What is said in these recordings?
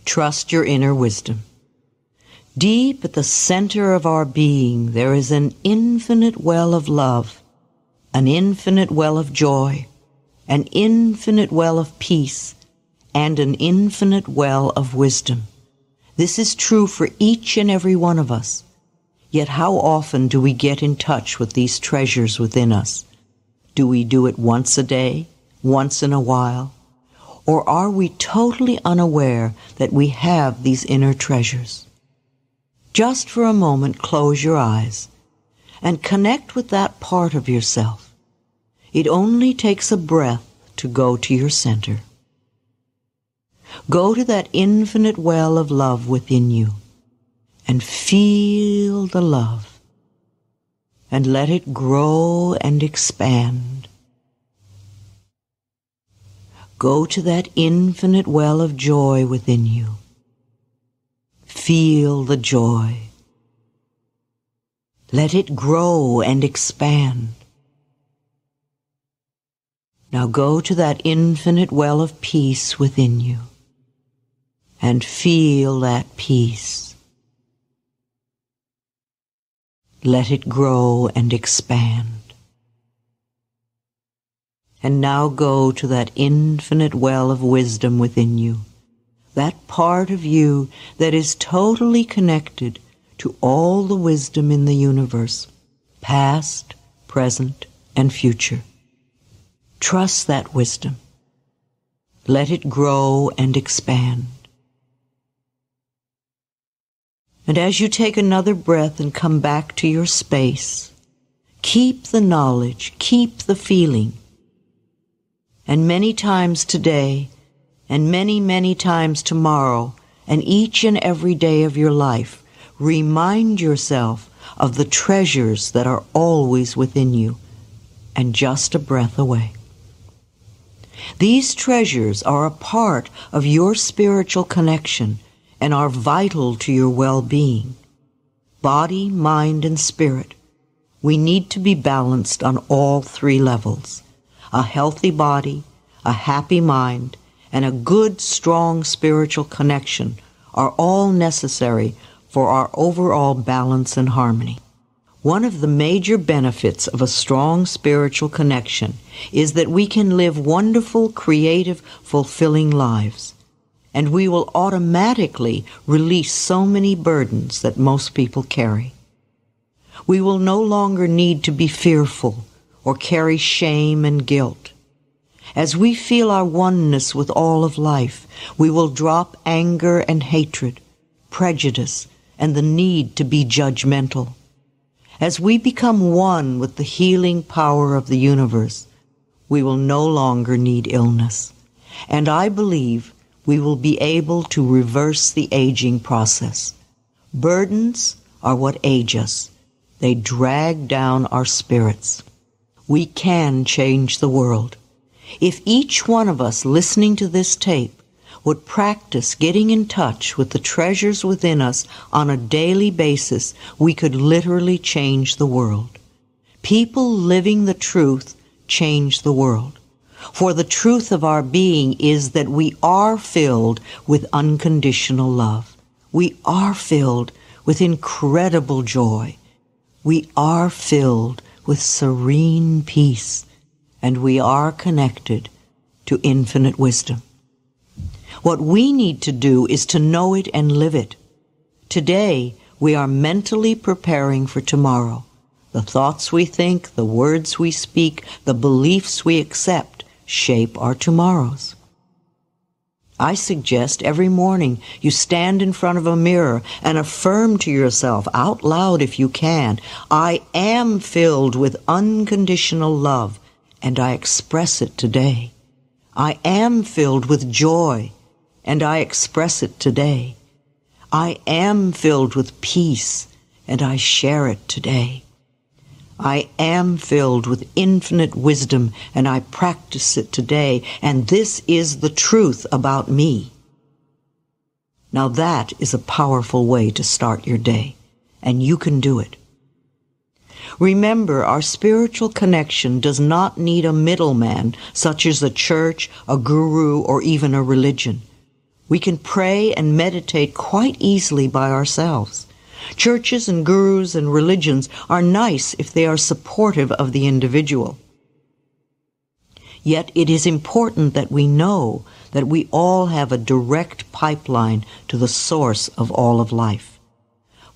Trust your inner wisdom. Deep at the center of our being, there is an infinite well of love, an infinite well of joy, an infinite well of peace, and an infinite well of wisdom. This is true for each and every one of us. Yet how often do we get in touch with these treasures within us? Do we do it once a day, once in a while? Or are we totally unaware that we have these inner treasures? Just for a moment, close your eyes and connect with that part of yourself. It only takes a breath to go to your center. Go to that infinite well of love within you and feel the love, and let it grow and expand. Go to that infinite well of joy within you. Feel the joy. Let it grow and expand. Now go to that infinite well of peace within you and feel that peace. Let it grow and expand. And now go to that infinite well of wisdom within you, that part of you that is totally connected to all the wisdom in the universe, past, present, and future. Trust that wisdom. Let it grow and expand. And as you take another breath and come back to your space, keep the knowledge, keep the feeling. And many times today, and many, many times tomorrow, and each and every day of your life, remind yourself of the treasures that are always within you and just a breath away. These treasures are a part of your spiritual connection and are vital to your well-being. Body, mind, and spirit. We need to be balanced on all three levels. A healthy body, a happy mind, and a good, strong spiritual connection are all necessary for our overall balance and harmony. One of the major benefits of a strong spiritual connection is that we can live wonderful, creative, fulfilling lives. And we will automatically release so many burdens that most people carry. We will no longer need to be fearful or carry shame and guilt. As we feel our oneness with all of life, we will drop anger and hatred, prejudice, and the need to be judgmental. As we become one with the healing power of the universe, we will no longer need illness. And I believe we will be able to reverse the aging process. Burdens are what age us. They drag down our spirits. We can change the world. If each one of us listening to this tape would practice getting in touch with the treasures within us on a daily basis, we could literally change the world. People living the truth change the world. For the truth of our being is that we are filled with unconditional love. We are filled with incredible joy. We are filled with serene peace. And we are connected to infinite wisdom. What we need to do is to know it and live it. Today, we are mentally preparing for tomorrow. The thoughts we think, the words we speak, the beliefs we accept shape our tomorrows. I suggest every morning you stand in front of a mirror and affirm to yourself out loud if you can, I am filled with unconditional love, and I express it today. I am filled with joy, and I express it today. I am filled with peace, and I share it today. I am filled with infinite wisdom, and I practice it today, and this is the truth about me. Now that is a powerful way to start your day, and you can do it. Remember, our spiritual connection does not need a middleman, such as a church, a guru, or even a religion. We can pray and meditate quite easily by ourselves. Churches and gurus and religions are nice if they are supportive of the individual. Yet it is important that we know that we all have a direct pipeline to the source of all of life.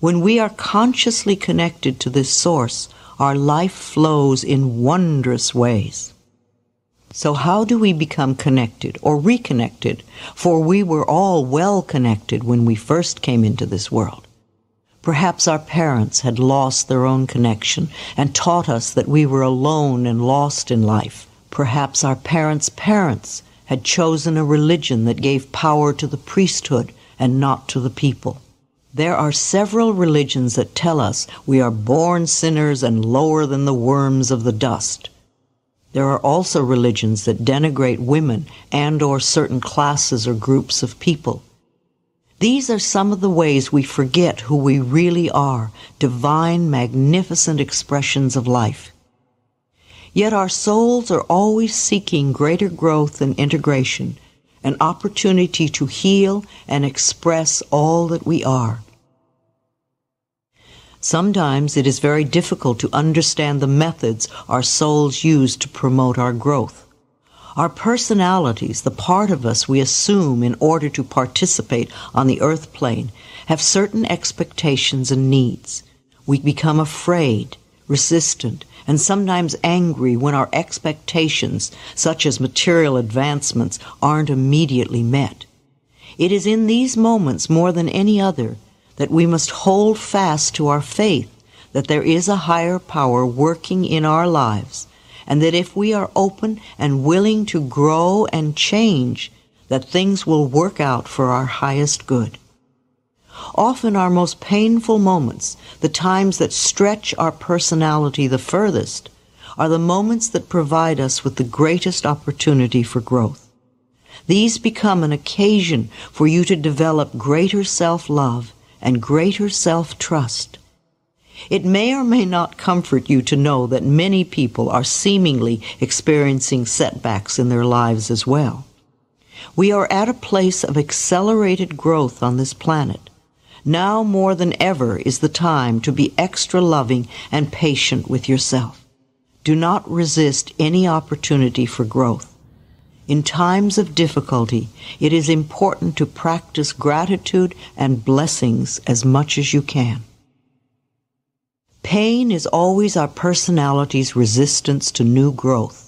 When we are consciously connected to this source, our life flows in wondrous ways. So how do we become connected or reconnected? For we were all well connected when we first came into this world. Perhaps our parents had lost their own connection and taught us that we were alone and lost in life. Perhaps our parents' parents had chosen a religion that gave power to the priesthood and not to the people. There are several religions that tell us we are born sinners and lower than the worms of the dust. There are also religions that denigrate women and/or certain classes or groups of people. These are some of the ways we forget who we really are, divine, magnificent expressions of life. Yet our souls are always seeking greater growth and integration, an opportunity to heal and express all that we are. Sometimes it is very difficult to understand the methods our souls use to promote our growth. Our personalities, the part of us we assume in order to participate on the earth plane, have certain expectations and needs. We become afraid, resistant, and sometimes angry when our expectations, such as material advancements, aren't immediately met. It is in these moments more than any other that we must hold fast to our faith that there is a higher power working in our lives, and that if we are open and willing to grow and change, that things will work out for our highest good. Often our most painful moments, the times that stretch our personality the furthest, are the moments that provide us with the greatest opportunity for growth. These become an occasion for you to develop greater self-love and greater self-trust. It may or may not comfort you to know that many people are seemingly experiencing setbacks in their lives as well. We are at a place of accelerated growth on this planet. Now more than ever is the time to be extra loving and patient with yourself. Do not resist any opportunity for growth. In times of difficulty, it is important to practice gratitude and blessings as much as you can. Pain is always our personality's resistance to new growth.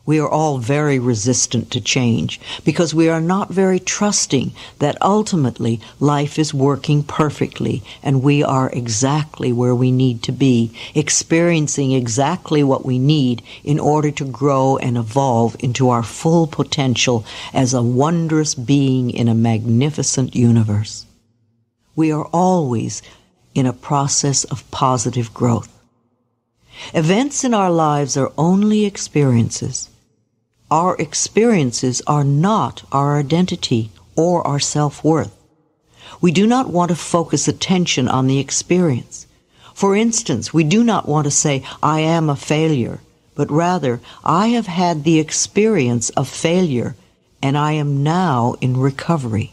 We are all very resistant to change because we are not very trusting that ultimately life is working perfectly and we are exactly where we need to be, experiencing exactly what we need in order to grow and evolve into our full potential as a wondrous being in a magnificent universe. We are always in a process of positive growth. Events in our lives are only experiences. Our experiences are not our identity or our self-worth. We do not want to focus attention on the experience. For instance, we do not want to say, I am a failure, but rather, I have had the experience of failure, and I am now in recovery.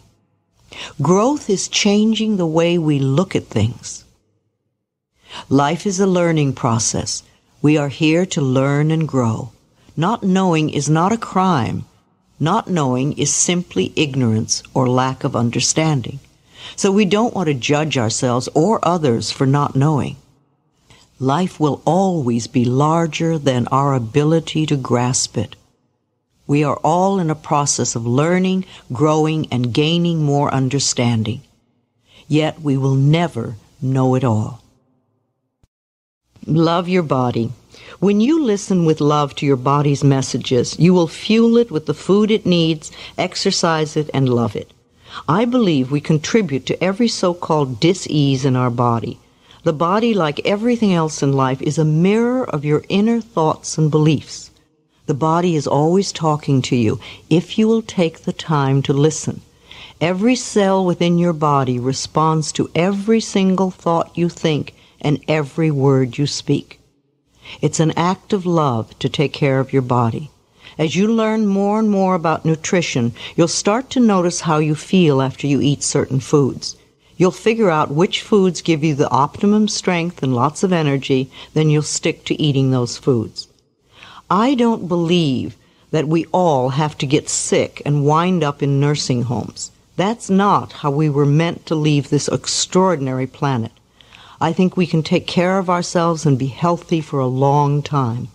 Growth is changing the way we look at things. Life is a learning process. We are here to learn and grow. Not knowing is not a crime. Not knowing is simply ignorance or lack of understanding. So we don't want to judge ourselves or others for not knowing. Life will always be larger than our ability to grasp it. We are all in a process of learning, growing, and gaining more understanding. Yet we will never know it all. Love your body. When you listen with love to your body's messages, you will fuel it with the food it needs, exercise it, and love it. I believe we contribute to every so-called dis-ease in our body. The body, like everything else in life, is a mirror of your inner thoughts and beliefs. The body is always talking to you, if you will take the time to listen. Every cell within your body responds to every single thought you think and every word you speak. It's an act of love to take care of your body. As you learn more and more about nutrition, you'll start to notice how you feel after you eat certain foods. You'll figure out which foods give you the optimum strength and lots of energy, then you'll stick to eating those foods. I don't believe that we all have to get sick and wind up in nursing homes. That's not how we were meant to leave this extraordinary planet. I think we can take care of ourselves and be healthy for a long time.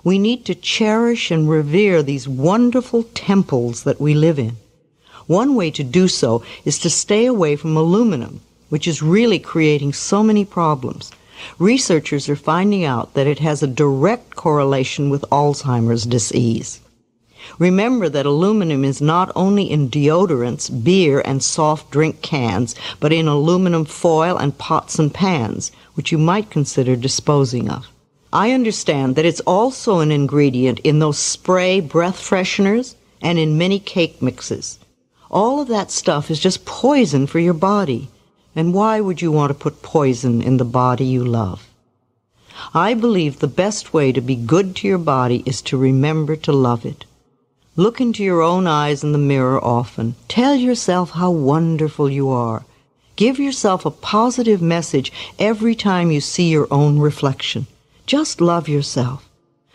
We need to cherish and revere these wonderful temples that we live in. One way to do so is to stay away from aluminum, which is really creating so many problems. Researchers are finding out that it has a direct correlation with Alzheimer's disease. Remember that aluminum is not only in deodorants, beer, and soft drink cans, but in aluminum foil and pots and pans, which you might consider disposing of. I understand that it's also an ingredient in those spray breath fresheners and in many cake mixes. All of that stuff is just poison for your body. And why would you want to put poison in the body you love? I believe the best way to be good to your body is to remember to love it. Look into your own eyes in the mirror often. Tell yourself how wonderful you are. Give yourself a positive message every time you see your own reflection. Just love yourself.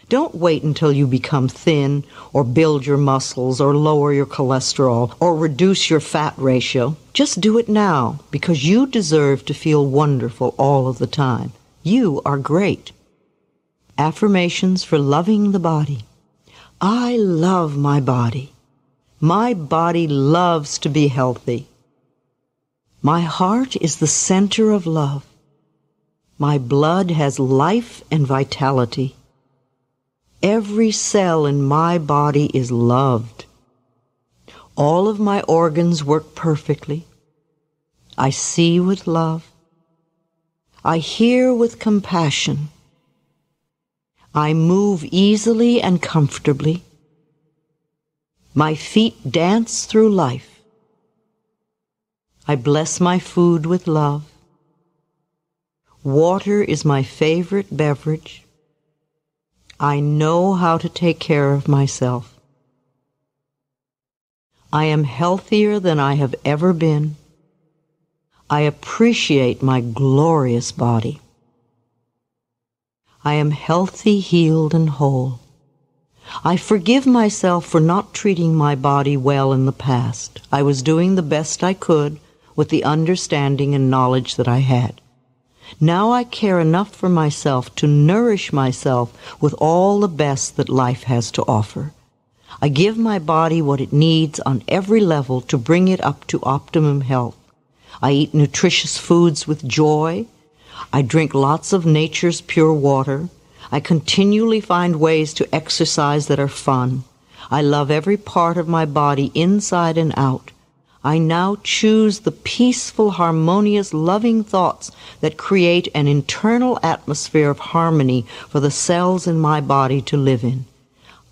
Don't wait until you become thin, or build your muscles, or lower your cholesterol, or reduce your fat ratio. Just do it now, because you deserve to feel wonderful all of the time. You are great. Affirmations for loving the body. I love my body. My body loves to be healthy. My heart is the center of love. My blood has life and vitality. Every cell in my body is loved. All of my organs work perfectly. I see with love. I hear with compassion. I move easily and comfortably. My feet dance through life. I bless my food with love. Water is my favorite beverage. I know how to take care of myself. I am healthier than I have ever been. I appreciate my glorious body. I am healthy, healed, and whole. I forgive myself for not treating my body well in the past. I was doing the best I could with the understanding and knowledge that I had. Now I care enough for myself to nourish myself with all the best that life has to offer. I give my body what it needs on every level to bring it up to optimum health. I eat nutritious foods with joy. I drink lots of nature's pure water. I continually find ways to exercise that are fun. I love every part of my body inside and out. I now choose the peaceful, harmonious, loving thoughts that create an internal atmosphere of harmony for the cells in my body to live in.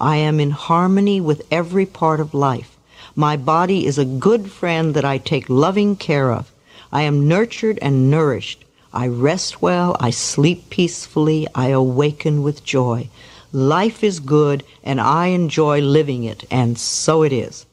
I am in harmony with every part of life. My body is a good friend that I take loving care of. I am nurtured and nourished. I rest well, I sleep peacefully, I awaken with joy. Life is good, and I enjoy living it, and so it is.